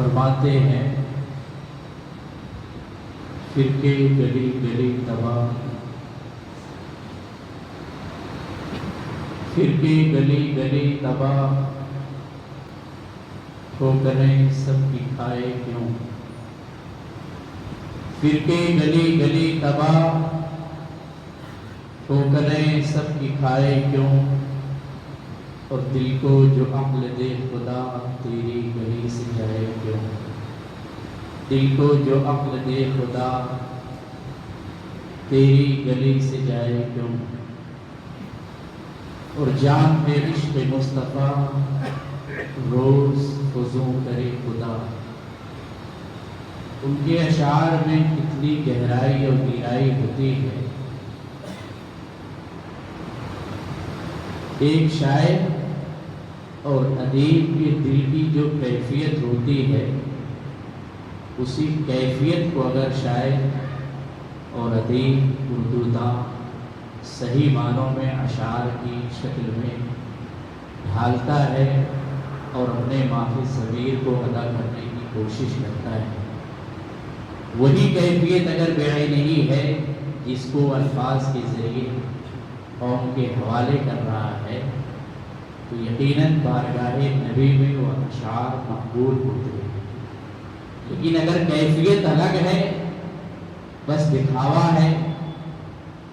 فرماتے ہیں فرقے گلی گلی تباہ، فرقے گلی گلی تباہ، ٹھوکریں سب کی کھائے کیوں؟ فرقے گلی گلی تباہ، ٹھوکریں سب کی کھائے کیوں؟ اور دل کو جو عقل دے خدا تیری گلی سے جائے کیوں؟ دل کو جو عقل دے خدا تیری گلی سے جائے کیوں؟ اور جان پہ عشق مصطفیٰ روز فضوں کرے خدا۔ ان کے اشعار میں کتنی گہرائی اور گہرائی ہوتی ہے۔ ایک شاعر اور ادیب کے دل کی جو کیفیت ہوتی ہے، اسی کیفیت کو اگر شاعر اور ادیب اردو داں صحیح معنوں میں اشعار کی شکل میں ڈھالتا ہے اور اپنے ماہ ضمیر کو ادا کرنے کی کوشش کرتا ہے، وہی کیفیت اگر بیانی ہے جس کو الفاظ کے ذریعے قوم کے حوالے کر رہا ہے، تو یقیناً بارگاہ نبی میں وہ اشعار مقبول ہوتے ہیں۔ لیکن اگر کیفیت الگ ہے، بس دکھاوا ہے،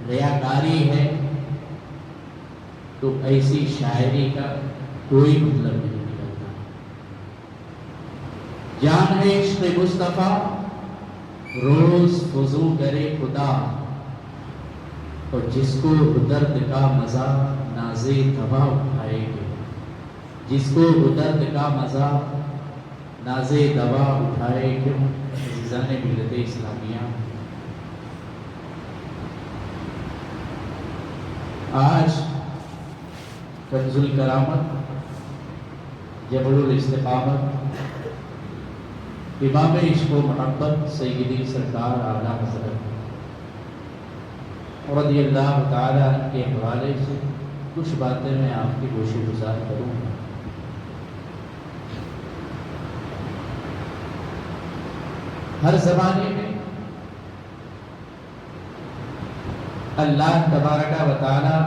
ریاکاری ہے، تو ایسی شاعری کا کوئی مطلب نہیں نکلتا۔ جان ہے عشق مصطفیٰ روز فضو کرے خدا، اور جس کو درد کا مزہ نازِ طبع اٹھائے گے، جس کو درد کا مزہ نازِ طبع اٹھائے کیوں؟ عزیزان ملت اسلامیہ، آج کنز الکرامت جبل الاستقامت امام عشق و محبت سیدی سرکار اعلیٰ حضرت رضی اللہ تعالیٰ عنہ کے حوالے سے کچھ باتیں میں آپ کی گوش گزار کروں گا۔ ہر زمانے میں اللہ تبارک و تعالیٰ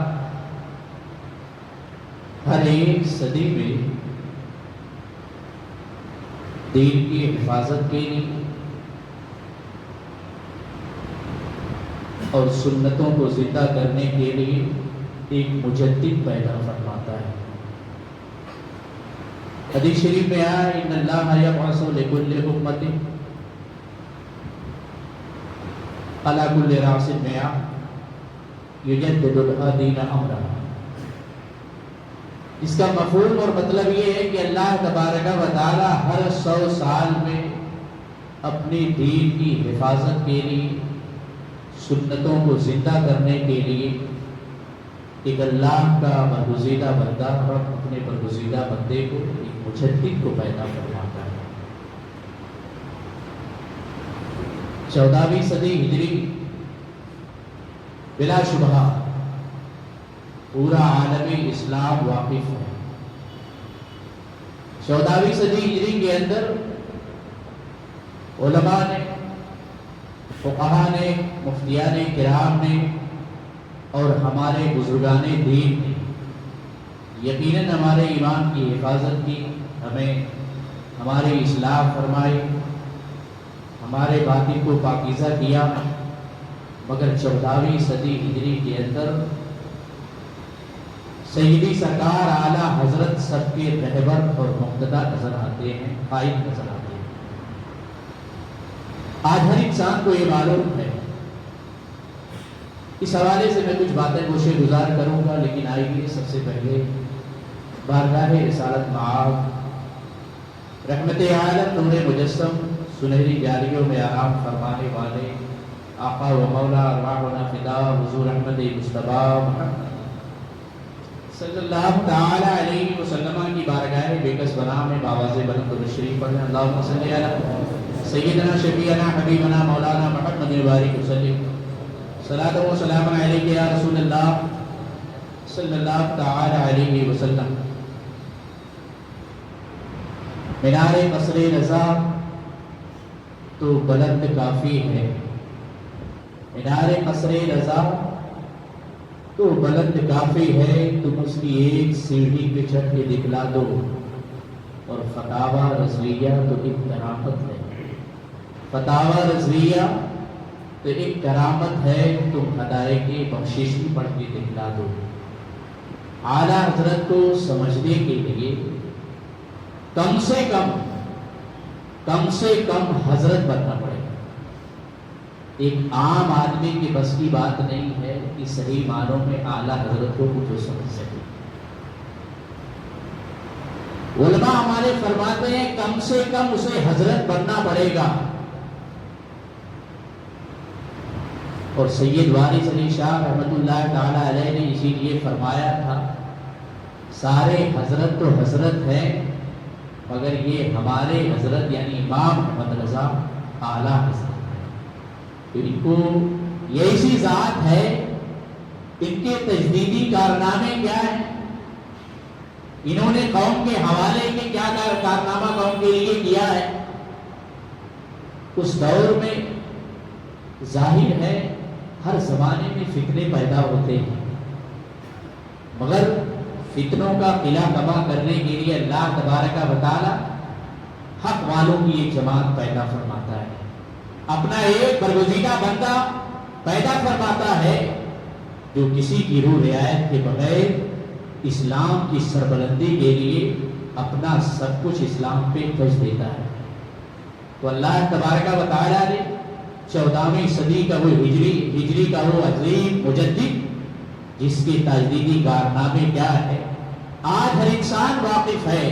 ہر ایک صدی میں دین کی حفاظت کے لیے اور سنتوں کو زندہ کرنے کے لیے ایک مجدد پیدا فرماتا ہے۔ حدیث شریف میں آیا ان اللہ یبعث لکل امت علی کل راس مئہ یجدد الدین امرہ۔ اس کا مفہوم اور مطلب یہ ہے کہ اللہ تبارک و تعالی ہر 100 سال میں اپنی دین کی حفاظت کے لیے، سنتوں کو زندہ کرنے کے لیے ایک اللہ کا برگزیدہ بندہ اور اپنے برگزیدہ بندے کو ایک مجدد کو پیدا فرماتا ہے۔ 14ویں صدی ہجری بلا شبہ پورا عالم اسلام واقف ہے۔ 14ویں صدی ہجری کے اندر علماء نے، فقہاء نے، مفتیان کرام نے اور ہمارے بزرگان دین نے یقیناً ہمارے ایمان کی حفاظت کی، ہمیں ہماری اصلاح فرمائی، ہمارے باطن کو پاکیزہ کیا، مگر 14ویں صدی ہجری کے اندر سیدی سرکار اعلیٰ حضرت سب کے رہبر اور مقتدی نظر آتے ہیں، قائد نظر آتے ہیں۔ آج ہر انسان کو یہ معلوم ہے۔ اس حوالے سے میں کچھ باتیں گوشے گزار کروں گا، لیکن آئیے سب سے پہلے بارگاہ رسالت معاذ رحمت عالم نور مجسم سنہری جاریوں میں آرام فرمانے والے آقا و مولا ارواحنا فدا حضور احمد مصطفیٰ محمد صلی اللہ تعالی علیہ وسلم کی بارگاہ بےکس بنا میں باواز بلند و شریف پڑھیں۔ اللہم صلی علی سیدنا شفیعنا حبیبنا مولانا محمد وبارک وسلم صلاۃ و سلام علیک یا رسول اللہ صلی اللہ تعالی علیہ وسلم۔ مینار قصر رضا تو بلند کافی ہے، مینار قصر رضا تو بلند کافی ہے، تم اس کی ایک سیڑھی پہ چڑھ کے دکھلا دو، اور فتاوی رضویہ تو ایک کرامت ہے، فتاوی رضویہ تو ایک کرامت ہے، تم ہدایت کی بخشش بھی پڑھ کے دکھلا دو۔ اعلیٰ حضرت کو سمجھنے کے لیے کم سے کم حضرت بننا پڑے گا۔ ایک عام آدمی کی بس کی بات نہیں ہے کہ صحیح معنوں میں اعلیٰ حضرت کو کچھ سمجھ سکے۔ علماء ہمارے فرماتے ہیں کم سے کم اسے حضرت بننا پڑے گا۔ اور سید وارث علی شاہ رحمۃ اللہ تعالی علیہ نے اسی لیے فرمایا تھا، سارے حضرت تو حضرت ہیں مگر یہ ہمارے حضرت یعنی امام محمد رضا اعلیٰ حضرت ہے۔ ان کو یہ ایسی ذات ہے، ان کے تجدیدی کارنامے کیا ہیں، انہوں نے قوم کے حوالے کے کیا کارنامہ قوم کے لیے کیا ہے۔ اس دور میں ظاہر ہے ہر زمانے میں فتنے پیدا ہوتے ہیں، مگر فتنوں کا قلعہ تباہ کرنے کے لیے اللہ تبارک و تعالی حق والوں کی ایک جماعت پیدا فرماتا ہے، اپنا ایک برگزیدہ بندہ پیدا فرماتا ہے جو کسی کی روح رعایت کے بغیر اسلام کی سربلندی کے لیے اپنا سب کچھ اسلام پہ کش دیتا ہے۔ تو اللہ تبارک و تعالی نے 14ویں صدی کا وہ ہجری کا وہ عظیم مجدد جس کے تجدیدی کارنامے کیا ہے آج ہر انسان واقف ہے،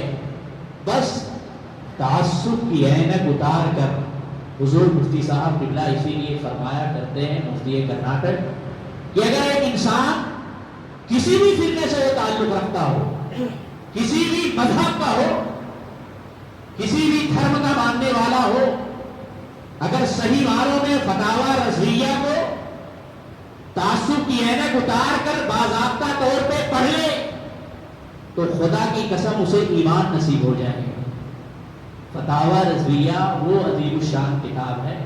بس تعصب کی اینک اتار کر حضور مفتی صاحب قبلہ اسی لیے فرمایا کرتے ہیں، مفتی کرناٹک، کہ اگر ایک انسان کسی بھی فرقے سے وہ تعلق رکھتا ہو، کسی بھی مذہب کا ہو، کسی بھی دھرم کا ماننے والا ہو، اگر صحیح معنوں میں فتاوی رضویہ کو تعصب کی اینک اتار کر باضابطہ طور پہ پڑھ لے تو خدا کی قسم اسے ایمان نصیب ہو جائے گا۔ فتاوی رضویہ وہ عظیم الشان کتاب ہے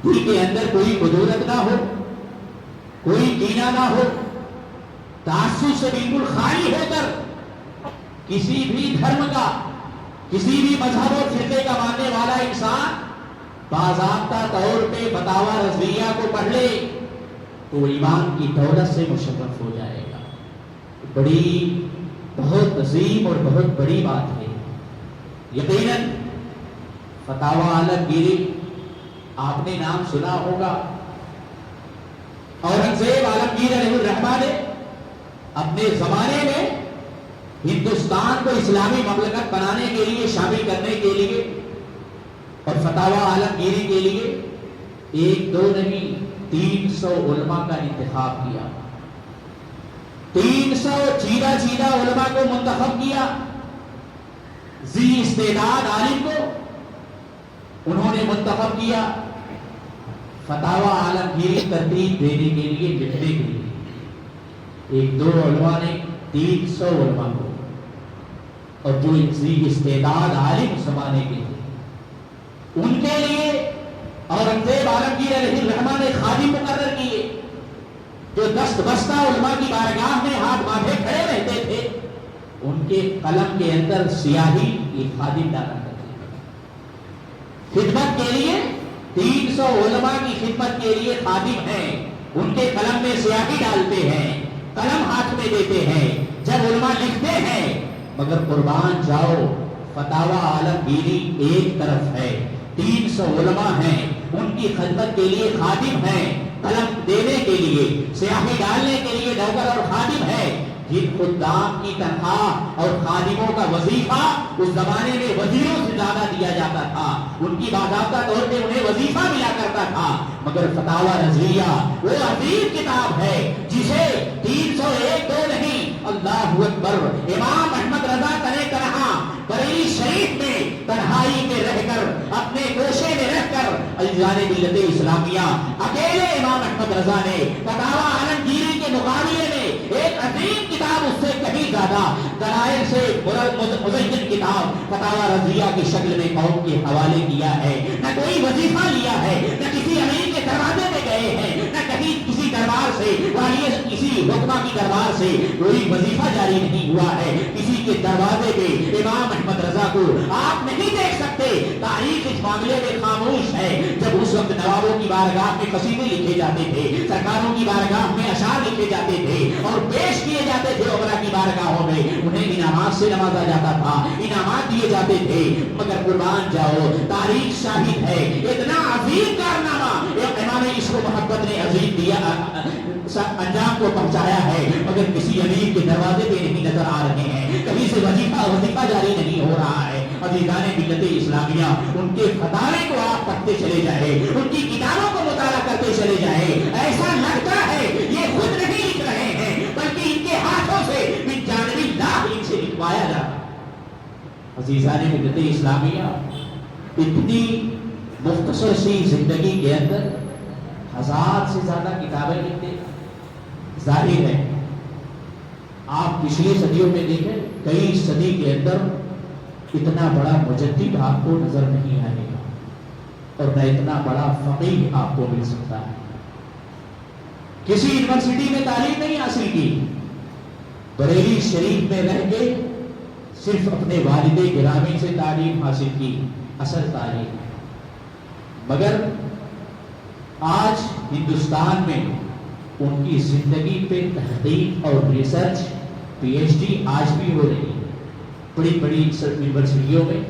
جن کے اندر کوئی قدورت نہ ہو، کوئی کینہ نہ ہو، تعصب سے بالکل خالی ہو کر کسی بھی دھرم کا، کسی بھی مذہب اور فرقے کا ماننے والا انسان باضابطہ طور پہ فتاوی رضویہ کو پڑھ لے تو ایمان کی دولت سے مشرف ہو جائے گا۔ بڑی بہت عظیم اور بہت بڑی بات ہے۔ یقیناً فتاوی عالمگیری آپ نے نام سنا ہوگا، اورنگزیب عالمگیر علیہ الرحمہ نے اپنے زمانے میں ہندوستان کو اسلامی مملکت بنانے کے لیے، شامل کرنے کے لیے اور فتاوی عالمگیری کے لیے 1 2 نہیں 300 علماء کا انتخاب کیا، 300 چیدہ علماء کو منتخب کیا، ذی استعداد عالم کو انہوں نے منتخب کیا فتاوی عالمگیری ترتیب دینے کے لیے، لکھنے کے لیے۔ 1 2 علماء نے 300 علماء کو، اور جو ذی استعداد عالم زمانے کے تھے ان کے لیے اورنگزیب عالمگیر علیہ الرحمہ نے خادم مقرر کیے جو دست بستہ علماء کی بارگاہ میں ہاتھ باندھے کھڑے رہتے تھے، ان کے قلم کے اندر سیاہی ایک خادم ڈالا کرتے تھے۔ خدمت کے لیے 300 علماء کی خدمت کے لیے خادم ہیں، ان کے قلم میں سیاہی ڈالتے ہیں، قلم ہاتھ میں دیتے ہیں، جب علماء لکھتے ہیں، مگر قربان جاؤ فتاوی عالمگیری ایک طرف ہے، 300 علماء ہیں، ان کی خدمت کے لیے خادم ہیں، قلم دینے کے لیے، سیاہی ڈالنے کے لیے نوکر اور خادم ہے، جن خدام کی تنخواہ اور خادموں کا وظیفہ اس زمانے میں وزیروں سے زیادہ دیا جاتا تھا، ان کی باضابطہ طور پہ انہیں وظیفہ ملا کرتا تھا، مگر فتاوی رضویہ وہ عظیم کتاب ہے جسے 301 2 نہیں، اللہ اکبر، امام احمد رضا تنہا بریلی شریف میں تنہائی میں رہ کر، اپنے گوشے میں رہ کر، عزیزان ملت اسلامیہ، اکیلے امام احمد رضا نے فتاوی عالمگیری کے مقابلے میں ایک عظیم کتاب اس سے کہیں زیادہ دلائل سے مزین کتاب فتاوی رضیہ کی شکل میں قوم کے حوالے کیا ہے. نہ کوئی وظیفہ لیا ہے، نہ کسی امیر کے دروازے میں گئے ہیں، نہ کہیں کسی دربار سے کسی حکمہ کی دربار سے کوئی وظیفہ جاری نہیں ہوا ہے. کسی کے دروازے پہ امام احمد رضا کو آپ نہیں دیکھ سکتے. تاریخ اس معاملے میں خاموش ہے. جب اس وقت نوابوں کی بارگاہ میں قصیدے لکھے جاتے تھے، سرکاروں کی بارگاہ میں اشعار لکھے جاتے تھے اور پیش کیے جاتے تھے عمرہ کی بارگاہوں میں، انہیں انعامات سے نوازا جاتا تھا، انعامات دیے جاتے تھے. مگر قربان جاؤ، تاریخ شاہد ہے اتنا عظیم کارنامہ امام عشق و محبت نے عظیم دیا انجام کو پہنچایا ہے، مگر کسی امیر کے دروازے پہ نہیں نظر آ رہے ہیں، کہیں سے وظیفہ جاری نہیں ہو رہا ہے. عزیزان ملت اسلامیہ، ان کے فتاوے کو آپ پڑھتے چلے جائیں، ان کی کتابوں کو مطالعہ کرتے چلے جائیں، ایسا لگتا ہے یہ خود نہیں لکھ رہے ہیں بلکہ ان کے ہاتھوں سے من جانب اللہ ان سے لکھوایا جا رہا ہے. عزیزان ملت اسلامیہ، اتنی مختصر سی زندگی کے اندر 1000 سے زیادہ کتابیں لکھتے. ظاہر ہے آپ پچھلی صدیوں میں دیکھیں، کئی صدی کے اندر اتنا بڑا مجدد آپ کو نظر نہیں آئے گا اور نہ اتنا بڑا فقیہ آپ کو مل سکتا ہے. کسی یونیورسٹی میں تعلیم نہیں حاصل کی، بریلی شریف میں رہ کے صرف اپنے والد گرامی سے تعلیم حاصل کی، اصل تعلیم. مگر آج ہندوستان میں ان کی زندگی پہ تحقیق اور ریسرچ پی ایچ ڈی آج بھی ہو رہی ہے بڑی بڑی یونیورسٹیوں میں.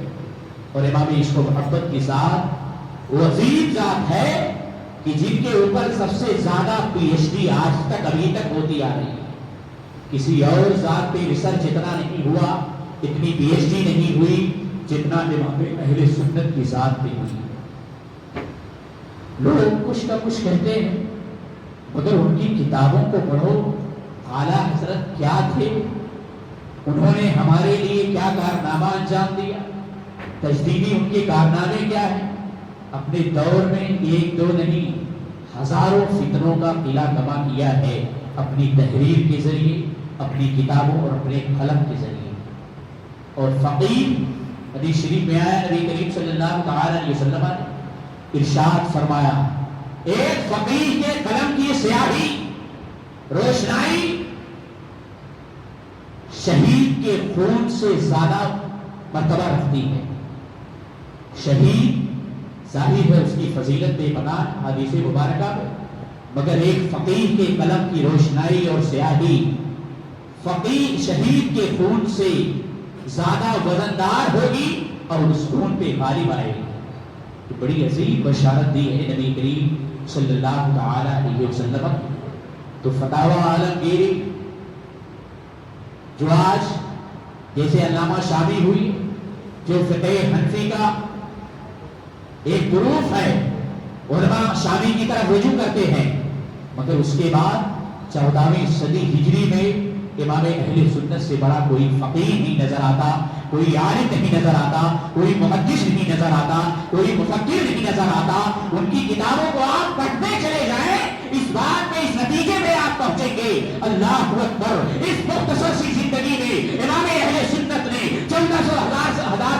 اور امام عشق و محبت کی ذات وہ عظیم ذات ہے کہ جن کے اوپر سب سے زیادہ پی ایچ ڈی آج تک ابھی تک ہوتی آ رہی ہے. کسی اور ذات پہ ریسرچ اتنا نہیں ہوا، اتنی پی ایچ ڈی نہیں ہوئی جتنا امام اہل سنت کی ذات پہ ہوئی. لوگ کچھ نہ کچھ کہتے ہیں مگر ان کی کتابوں کو پڑھو. اعلیٰ حضرت کیا تھے، انہوں نے ہمارے لیے کیا کارنامہ انجام دیا، تجدیدی ان کے کارنامے کیا ہیں. اپنے دور میں ایک دو نہیں، ہزاروں فتنوں کا قلعہ کما کیا ہے اپنی تحریر کے ذریعے، اپنی کتابوں اور اپنے قلم کے ذریعے. اور فقیہ حدیث شریف میں آیا، نبی کریم صلی اللہ تعالی علیہ وسلم نے ارشاد فرمایا، ایک فقیہ کے قلم کی سیاہی، روشنائی شہید کے خون سے زیادہ مرتبہ رکھتی ہے. شہید ظاہر ہے اس کی فضیلت بے پناہ حدیث مبارکہ میں، مگر ایک فقیہ کے قلم کی روشنائی اور سیاہی فقیہ شہید کے خون سے زیادہ وزندار ہوگی اور اس خون پہ غالب آئے گی. بڑی عظیم بشارت دی ہے نبی کریم صلی اللہ تعالی علیہ وسلم. تو فتاوی عالمگیری جو آج جیسے علامہ شامی ہوئی، جو فقہ حنفی کا ایک گروپ ہے، علماء شامی کی طرف رجوع کرتے ہیں، مگر اس کے بعد 14ویں صدی ہجری میں امام اہل سنت سے بڑا کوئی فقیہ نہیں نظر آتا، کوئی عالم نہیں نظر آتا، کوئی محدث نہیں نظر آتا، کوئی مفکر نہیں نظر آتا. ان کی کتابوں کو آپ پڑھتے چلے جائیں، اس بات میں، اس نتیجے میں آپ پہنچیں گے اللہ اکبر. اس مختصر سی زندگی میں امام اہل سنت نے 1400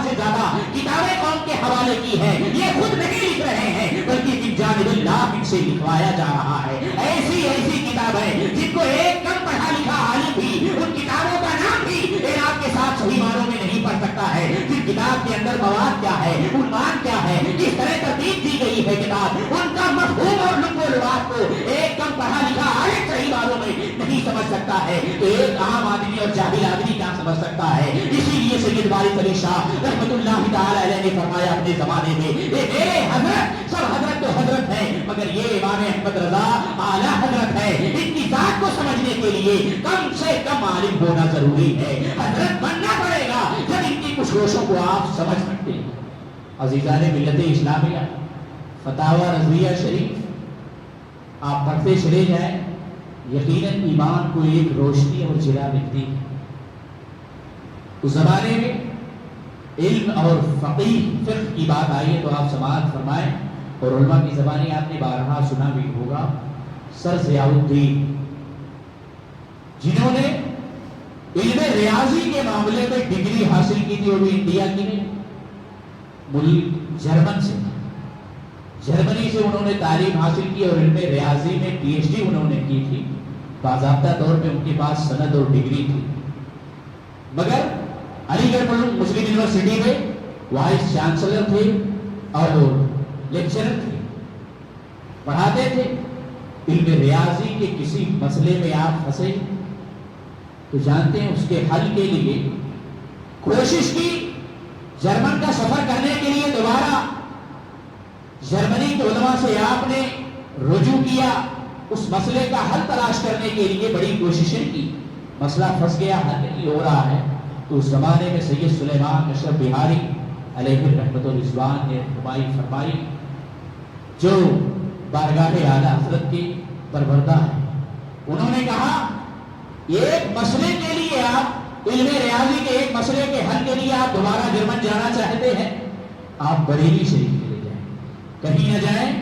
سے زیادہ کتابیں قوم کے حوالے کی ہے. یہ خود نہیں لکھ رہے ہیں بلکہ من جانب اللہ ان سے لکھوایا جا رہا ہے. ایسی کتابیں جن کو ایک کم پڑھا لکھا عالم بھی ان کتابوں کا نام بھی اعراب کے ساتھ صحیح معنوں میں نہیں پڑھ سکتا ہے. پھر کتاب کے اندر مواد کیا ہے، عنوان کیا ہے، کس طرح ترتیب دی گئی ہے کتاب، ان کا مفہوم اور لب و لباس کو ایک کم پڑھا لکھا عالم صحیح معنوں میں نہیں سمجھ سکتا ہے تو ایک عام آدمی اور جاہل آدمی کیا سمجھ سکتا ہے. اسی لیے سید وارث علی شاہ رحمۃ اللہ تعالی علیہ نے فرمایا اپنے زمانے میں، یہ میرے حضرت، سب حضرت تو حضرت ہے مگر یہ امام احمد رضا اعلیٰ حضرت ہے. ان کی ذات کو سمجھنے کے لیے کم سے کم عالم ہونا ضروری ہے، حضرت بننا پڑے گا جب ان کی کچھ روشوں کو آپ سمجھ سکتے ہیں. عزیزان ملت اسلامیہ، فتاوی رضویہ شریف آپ پڑھتے چلے جائیں، یقیناً ایمان کو ایک روشنی اور جلا ملتی ہے. اس زمانے میں علم اور فقہ کی بات آئی ہے تو آپ سماعت فرمائیں. اور علماء کی زبانی آپ نے بارہا سنا بھی ہوگا، سر ضیاء الدین جنہوں نے علم ریاضی کے معاملے میں ڈگری حاصل کی تھی، وہ بھی انڈیا کی نہیں، ملک جرمن سے، جرمنی سے انہوں نے تعلیم حاصل کی اور علم ریاضی میں پی ایچ ڈی انہوں نے کی تھی، باضابطہ طور پہ ان کے پاس سند اور ڈگری تھی، مگر علی گڑھ مسلم یونیورسٹی میں وائس چانسلر تھے اور لیکچرر تھے، پڑھاتے تھے۔ علم ریاضی کے کسی مسئلے میں آپ پھنسے تو جانتے ہیں اس کے حل کے لیے کوشش کی، جرمن کا سفر کرنے کے لیے دوبارہ جرمنی کے علماء سے آپ نے رجوع کیا، اس مسئلے کا حل تلاش کرنے کے لیے بڑی کوششیں کی، مسئلہ پھنس گیا، حل نہیں ہو رہا ہے۔ تو اس زمانے میں سید سلیمان اشرف بہاری علیہ رحمت و رضوان نے رہنمائی فرمائی، جو بارگاہ اعلیٰ حضرت کے پروردہ ہے، انہوں نے کہا ایک مسئلے کے لیے آپ علم ریاضی کے ایک مسئلے کے حل کے لیے آپ دوبارہ جرمن جانا چاہتے ہیں، آپ بریلی شریف چلے جائیں، کہیں نہ جائیں،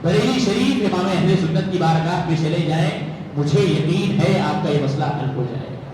بریلی شریف امام اہل سنت کی بارگاہ پہ چلے جائیں، مجھے یقین ہے آپ کا یہ مسئلہ حل ہو جائے گا۔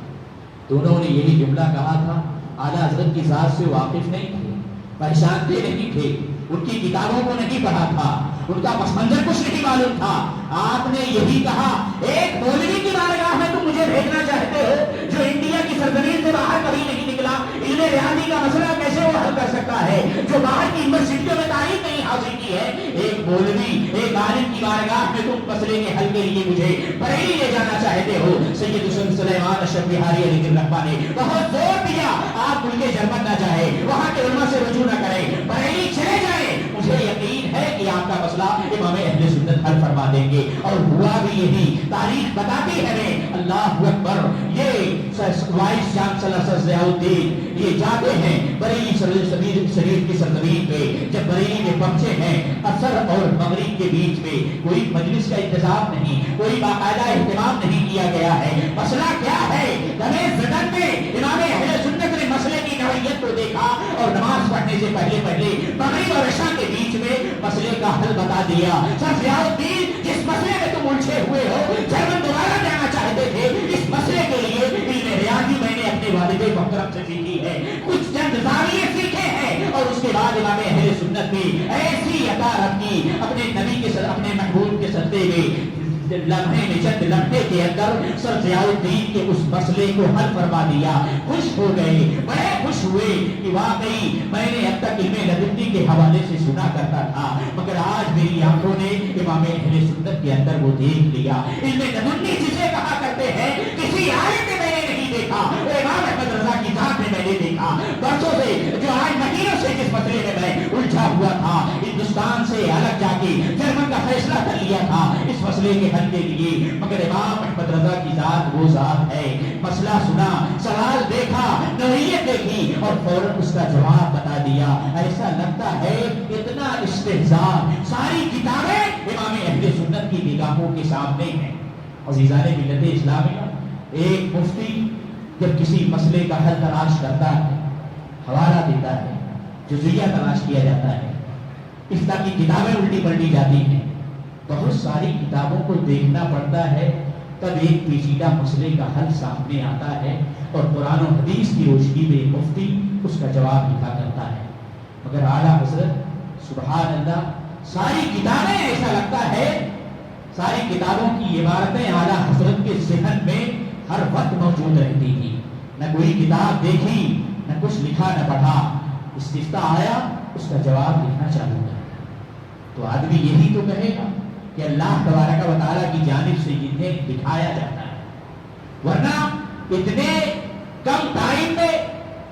تو انہوں نے یہی جملہ کہا تھا، اعلیٰ حضرت کی ذات سے واقف نہیں تھے، پہچانتے نہیں تھے، ان کی کتابوں کو نہیں پڑھا تھا، ان کا پس منظر کچھ نہیں معلوم تھا، آپ نے یہی کہا ایک مولوی کی بارگاہ میں تم مجھے بھیجنا چاہتے ہو جو انڈیا کی سرزمین سے باہر کبھی نہیں نکلا، علم ریاضی کا مسئلہ کیسے وہ حل کر سکتا ہے، جو باہر کی یونیورسٹیوں میں تعلیم نہیں حاصل کی ہے، ایک مولوی ایک عالم کی بارگاہ میں تم مسئلے کے حل کے لیے مجھے بریلی لے جانا چاہتے ہو۔ سید سلیمان اشرف بہاری علیہ الرحمہ نے بہت زور دیا، آپ ملک جرمن نہ جائیں، وہاں کے علماء سے رجوع نہ کریں، بریلی چلے جائیں، مجھے یقین ہے کہ آپ کا مسئلہ امام اہل سنت حل فرما دیں گے۔ اور ہوا بھی یہی، تاریخ بتاتی ہے ہمیں، اللہ اکبر، یہ وائس چانسلر سر ضیاء الدین یہ جاتے ہیں بریلی شریف کی سرزمین پہ، جب بریلی میں پہنچے ہیں، عصر اور مغرب کے بیچ میں کوئی مجلس کا انتظام نہیں، کوئی باقاعدہ اہتمام نہیں کیا گیا ہے، مسئلہ کیا ہے، دمشق میں امام اہل سنت نے مسئلے کی نوعیت کو دیکھا اور نماز پڑھنے سے پہلے مغرب اور عشاء کے بیچ میں مسئلے کا حل بتا دیا۔ سر ضیاء الدین، جس مسئلے میں تم الجھے ہوئے ہو، جرمن دوبارہ جانا چاہتے تھے، اس مسئلے کے لیے علم ریاضی میں نے اپنے والد محترم سے سیکھی ہے، کچھ چند زاویے سیکھے ہیں، اور اس کے بعد امام اہل سنت نے ایسی عطا رب کی اپنے نبی کے اپنے محبوب کے صدقے میں، لمحے میں چند لمحے کے اندر سر ضیاء الدین کے اس مسئلے کو حل فرما دیا۔ خوش ہو گئے، بڑے خوش ہوئے کہ واقعی میں نے اب تک علم لدنی کے حوالے سے سنا کرتا تھا، مگر آج میری آنکھوں نے امام اہل سنت کے اندر وہ دیکھ لیا۔ علم لدنی جسے کہا کرتے ہیں، کسی عالم میں میں نے نہیں دیکھا، وہ امام احمد رضا کی ذات میں نے دیکھا۔ برسوں سے جو آج مہینوں سے جس مسئلے میں میں الجھا ہوا تھا، ہندوستان سے الگ جا کے جرمن کا فیصلہ کر لیا تھا اس مسئلے کے حل کے لیے، مگر امام احمد رضا کی ذات وہ ذات ہے، مسئلہ سنا، سوال دیکھا، نوعیت دیکھی اور فوراً اس کا جواب بتا دیا۔ ایسا لگتا ہے اتنا استحضاء، ساری کتابیں امام اہل سنت کی نگاہوں کے سامنے ہیں۔ عزیزان ملت اسلامیہ، ایک مفتی جب کسی مسئلے کا حل تلاش کرتا ہے، حوالہ دیتا ہے، جزیہ تلاش کیا جاتا ہے، اس طرح کی کتابیں الٹی پلٹی جاتی ہیں، بہت ساری کتابوں کو دیکھنا پڑتا ہے، تب ایک پیچیدہ مسئلے کا حل سامنے آتا ہے اور قرآن و حدیث کی روشنی میں مفتی اس کا جواب لکھا کرتا ہے۔ مگر اعلیٰ حضرت سبحان اللہ، ساری کتابیں ایسا لگتا ہے، ساری کتابوں کی عبارتیں اعلیٰ حضرت کے ذہن میں ہر وقت موجود رہتی تھی، نہ کوئی کتاب دیکھی، نہ کچھ لکھا نہ پڑھا، استفتاء آیا اس کا جواب لکھنا چالو کر۔ تو آدمی یہی تو کہے گا کہ اللہ تبارک و تعالیٰ کی جانب سے جنہیں دکھایا جاتا ہے، ورنہ اتنے کم ٹائم میں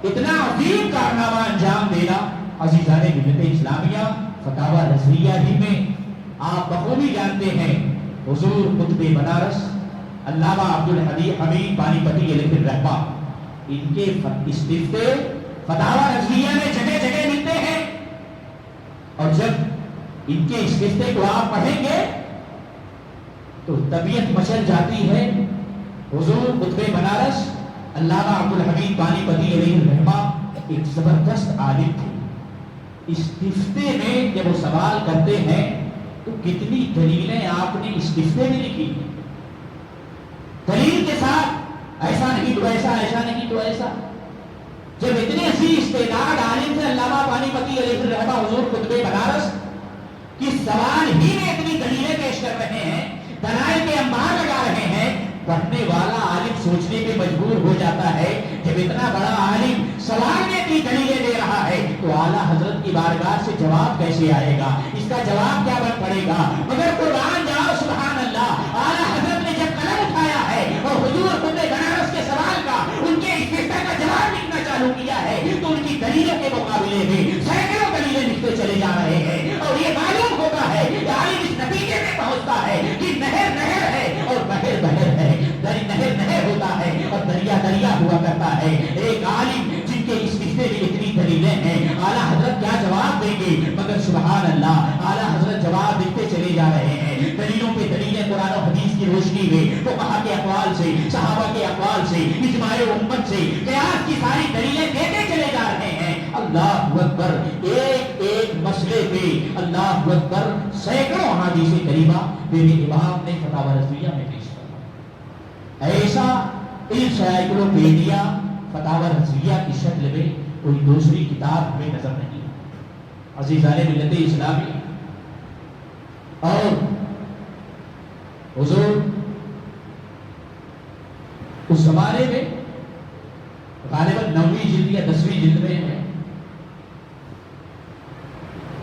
اتنا عظیم کارنامہ انجام دینا۔ عزیزان ملت اسلامیہ، فتاوی رضویہ ہی میں آپ بخوبی جانتے ہیں، حضور قطب بنارس علامہ عبدالحمید پانی پتی علیہ الرحمہ، ان کے استفتے فتاوی رضویہ میں جگہ جگہ ملتے ہیں، اور جب ان کے استفتے کو آپ پڑھیں گے تو طبیعت مچل جاتی ہے۔ حضور قطب بنارس علامہ عبدالحمید پانی پتی علیہ الرحمہ ایک زبردست عالم تھے۔ استفتے میں جب وہ سوال کرتے ہیں تو کتنی دلیلیں آپ نے استفتے میں لکھی، دلیل کے ساتھ نہیں تو ایسا، ایسا نہیں تو ایسا. جب اتنے سی استعداد عالم سے علامہ پانی پتی علیہ الرحمہ حضور خطبے بنارس کہ سوال ہی میں اتنی دلیلیں پیش کر رہے ہیں، دلائل کے انبار لگا رہے ہیں، پڑھنے والا عالم سوچنے پہ مجبور ہو جاتا ہے. جب اتنا بڑا عالم سوال میں اتنی دلیلیں دے رہا ہے تو اعلیٰ حضرت کی بارگاہ سے جواب کیسے آئے گا؟ اس کا جواب کیا بن پڑے گا؟ مگر قربان جاؤ سبحان اللہ، اعلیٰ حضرت نے جب قلم اٹھایا ہے اور حضور خطبہ بنارس کے سوال کا، ان کے استفتاء کا جواب لکھنا چالو کیا ہے تو ان کی دلیلوں کے مقابلے میں سینکڑوں دلیلیں لکھتے چلے جا رہے ہیں. اور یہ معلوم ہوتا ہے کہ عالم اس نتیجے میں پہنچتا ہے کہ نہر نہر ہے اور بحر بحر ہے، نہر نہر ہوتا ہے اور دریا دریا ہوا کرتا ہے. ایک عالم جن کے اس رشتے میں اتنی دلیلیں ہیں، اعلیٰ حضرت کیا جواب دیں گے؟ مگر سبحان اللہ، اعلیٰ حضرت جواب دیتے چلے جا رہے ہیں. دلیلوں پہ دلیلیں قرآن و حدیث کی روشنی میں، فقہا کے اقوال سے، صحابہ کے اقوال سے، اجماع امت سے، قیاس کی ساری دلیلیں دیتے چلے جا رہے ہیں. اللہ اکبر، ایک ایک مسئلے پہ اللہ اکبر سینکڑوں احادیث کریمہ میرے امام نے فتاوی رضویہ میں پیش کیا. ایسا انسائکلوپیڈیا فتاوی رضویہ کی شکل میں کوئی دوسری کتاب ہمیں نظر نہیں. عزیزان ملت اسلامی، اور حضور اس زمانے میں غالباً 9ویں جلد یا 10ویں جلد میں ہے،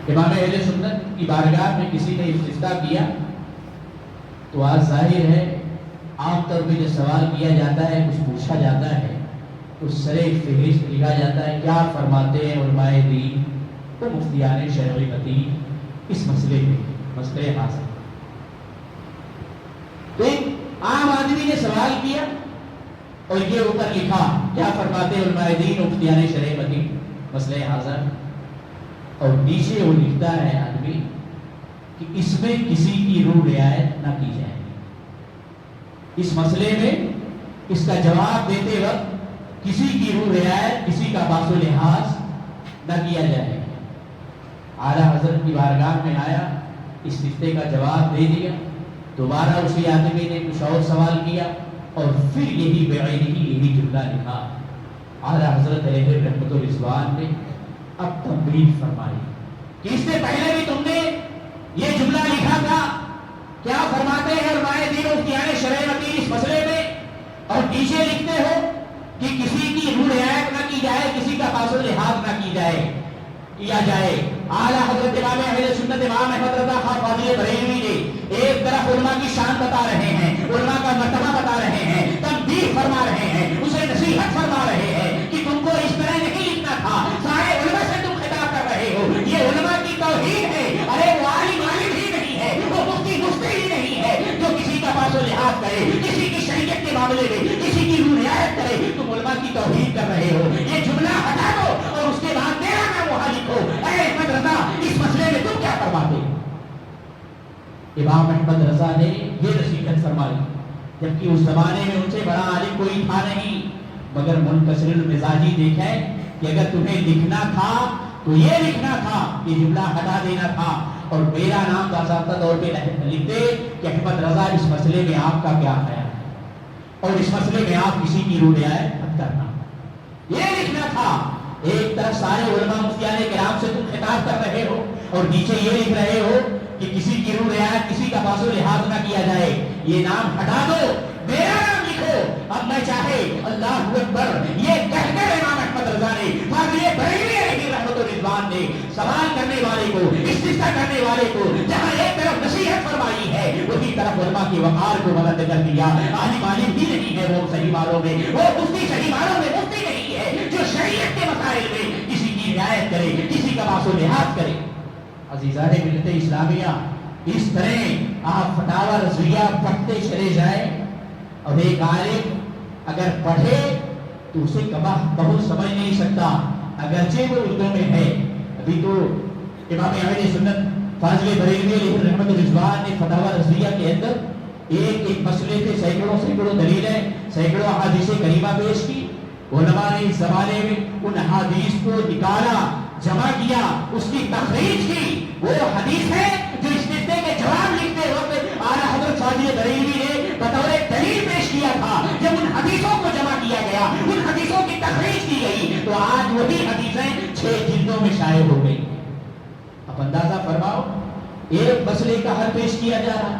امام اہل سنت کی بارگاہ میں کسی نے استفتاء کیا تو آج ظاہر ہے عام طور پہ جو سوال کیا جاتا ہے، کچھ پوچھا جاتا ہے تو سرے فہرست لکھا جاتا ہے کیا فرماتے ہیں علماء دین تو مفتیان شریعتی اس مسئلے میں، مسئلے حاصل. تو ایک عام آدمی نے سوال کیا اور یہ اوپر لکھا کیا فرماتے ہیں علماء دین مفتیان شریعتی مسئلے حاضر، اور نیچے وہ لکھتا ہے آدمی کہ اس میں کسی کی روح رعایت نہ کی جائے. اس مسئلے میں اس کا جواب دیتے وقت کسی کی روح رعایت، کسی کا باس و لحاظ نہ کیا جائے. اعلیٰ حضرت کی بارگاہ میں آیا، اس رشتے کا جواب دے دیا. دوبارہ اسی آدمی نے کچھ اور سوال کیا اور پھر یہی یہی جملہ لکھا. اعلیٰ حضرت علیہ رحمت الرضوان نے اب تنبیہ فرمائی کہ اس سے پہلے بھی تم نے یہ جملہ لکھا تھا، کیا فرماتے ہیں علماء دین مفتیان شریعتی اس مسئلے میں، اور نیچے لکھتے ہو کہ کسی کی روح رعایت نہ کی جائے، کسی کا پاس و لحاظ نہ کیا جائے. اعلیٰ حضرت امام اہل سنت امام احمد رضا خان فاضل بریلوی نے ایک طرف علماء کی شان بتا رہے ہیں، علماء کا مرتبہ بتا رہے ہیں، تنبیہ فرما رہے ہیں، اسے نصیحت فرما رہے ہیں کہ تم کو اس طرح نہیں لکھنا تھا. سارے علماء سے تم خطاب کر رہے ہو، یہ علماء کی توہین ہے. ارے وہ عالم ہی نہیں ہے، وہ مفتی ہی نہیں ہے جو کسی کا پاس و لحاظ کرے، کسی کی شریعت کے معاملے میں کسی کی روح رعایت کرے. تم علماء کی توہین کر رہے ہو. یہ جملہ ہٹا دو اور اس کے بعد میرا نام وہاں لکھو. اے احمد رضا، اس مسئلے میں تم کیا فرماتے؟ امام احمد رضا نے یہ نصیحت فرمائی، جبکہ اس زمانے میں ان سے بڑا عالم کوئی تھا نہیں، مگر منکسر المزاجی دیکھیں کہ اگر تمہیں لکھنا تھا تو یہ لکھنا تھا، یہ جملہ ہٹا دینا تھا اور میرا نام باضابطہ طور پہ لکھ دے کہ احمد رضا اس مسئلے میں آپ کا کیا خیال ہے اور اس مسئلے میں آپ کسی کی روح رعایت مت کرنا، یہ لکھنا تھا. ایک طرف سارے علماء مفتیان کرام سے تم خطاب کر رہے ہو اور نیچے یہ لکھ رہے ہو کہ کسی کی روح رعایت، کسی کا پاس و لحاظ نہ کیا جائے. یہ نام ہٹا دو، میرا نام لکھو. اب میں چاہے اللہ اکبر یہ کہہ کر امام احمد رضا نے فاضل بریلوی علیہ رحمت الرضوان نے سوال کرنے والے کو، استفتاء کرنے والے کو جہاں ایک طرف نصیحت فرمائی ہے، وہی طرف علماء کے وقار کو بلند کر دیا. عالم ہی نہیں ہے وہ صحیح معنوں میں، وہ مفتی صحیح معنوں میں مفتی نہیں ہے جو شریعت کے مسائل میں کسی کی رعایت کرے، کسی کا باس و لحاظ کرے. عزیزان ملت اسلامیہ، اس طرح آپ فتاوی رضویہ پڑھتے چلے جائیں اور ایک عالم اگر پڑھے تو اسے بہت سمجھ نہیں سکتا، اگرچہ وہ اردو میں ہے. ابھی تو امام اہل سنت فاضل بریلوی علیہ رحمت الرضوان نے فتاوی رضویہ کے اندر ایک ایک مسئلے پہ سینکڑوں دلیلیں، سینکڑوں احادیث کریمہ پیش کی. علماء نے اس زمانے میں ان احادیث کو نکالا، جمع کیا، اس کی تخریج کی. وہ حدیث ہے جو اس رشتے کے جواب لکھتے وقت اعلیٰ حضرت فاضل بریلوی نے بطور دلیل پیش کیا تھا. جب ان حدیثوں کو جمع کیا گیا حدیثوں کی تخریج کی گئی تو آج وہی حدیثیں 6 جلدوں میں شائع ہو گئی. اب اندازہ فرماؤ ایک مسئلے کا حل پیش کیا جا رہا,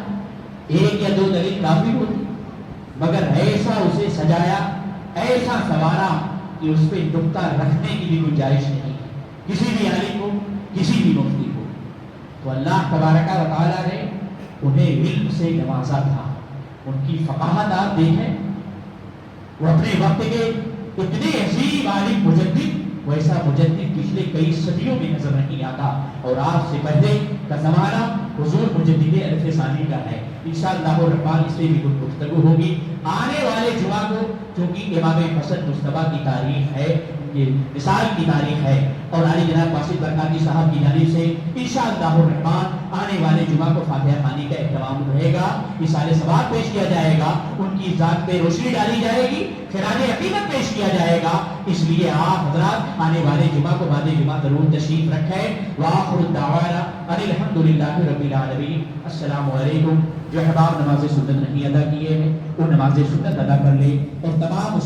ایک یا 2 دلیل کافی ہوتی, مگر ایسا اسے سجایا, ایسا سوارا کہ اس پہ نقطہ رکھنے کی بھی گنجائش نہیں کسی بھی عالم کو, کسی بھی مفتی کو. تو اللہ تبارک و تعالیٰ نے انہیں علم سے نوازا تھا. ان کی فقاہت آپ دیکھیں, وہ اپنے وقت کے اتنے عظیم عالم مجدد, ویسا مجدد پچھلے کئی صدیوں میں نظر نہیں آتا. اور آپ سے پہلے کا زمانہ حضور مجدد الف ثانی کا ہے. انشاءاللہ الرحمن اس سے بھی کچھ گفتگو ہوگی آنے والے جمعہ کو, چونکہ امام حسن مصطفیٰ کی تاریخ ہے, یہ مثال کی تاریخ ہے, اور علی جناب قاصد برکاتی صاحب کی جانب سے انشاءاللہ الرحمن آنے والے جمعہ کو فاتحہ خوانی کا اہتمام رہے گا, اصالہ ثواب پیش کیا جائے گا, ان کی ذات پہ روشنی ڈالی جائے گی, خراج عقیدت پیش کیا جائے گا. اس لیے آپ حضرات آنے والے جمعہ کو بعد جمعہ ضرور تشریف رکھیں. وآخر الدعوانا ان الحمدللہ رب العالمین. السلام علیکم. جو احباب نماز سنت نہیں ادا کیے ہیں وہ نماز سنت ادا کر لیں, اور تمام